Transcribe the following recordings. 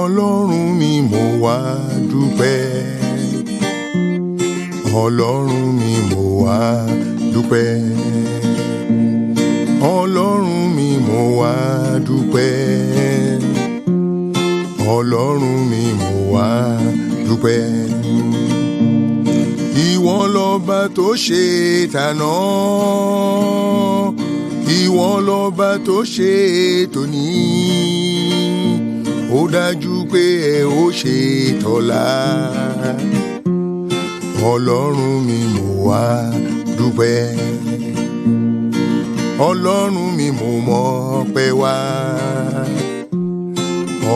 Ọlọ́run mi mo wá dúpẹ́. Ọlọ́run mi mo wá dúpẹ́. Ọlọ́run mi mo wá dúpẹ́. Ọlọ́run mi mo wá dúpẹ́. Ìwọ lọba tó ṣe tàná, ìwọ lọba tó ṣe tòní, ó dájú pé ẹ ó ṣe tọ̀la. Ọlọ́run mi mo wá dúpẹ́. Ọlọ́run mi mo mọ̀ pé wá.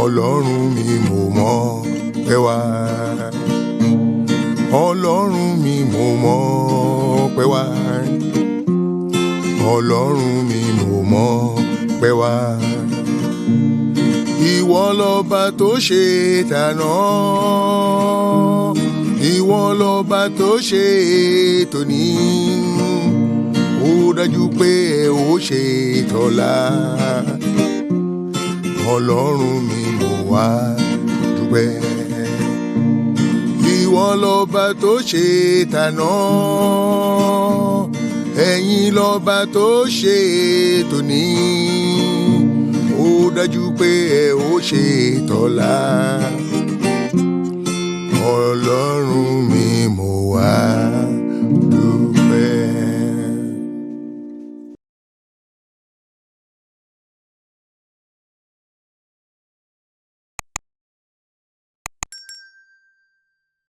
Ọlọ́run mi mo mọ̀ pé wá. Ọlọ́run mi mo mọ̀ pé wá. Ọlọ́run mi mo mọ̀ pé wá. Ìwọ lọba tó ṣe tàná, ìwọ lọba tó ṣe tòní, ó dájú pé ẹ ó ṣe tọ̀la. Ọlọ́run mi mo wá dúpẹ́. Ìwọ lọba tó ṣe tàná, ẹ̀yin lọba tó ṣe tòní, ó dájú pé ẹ ó ṣe tọ̀la. Ọlọ́run mi mo wá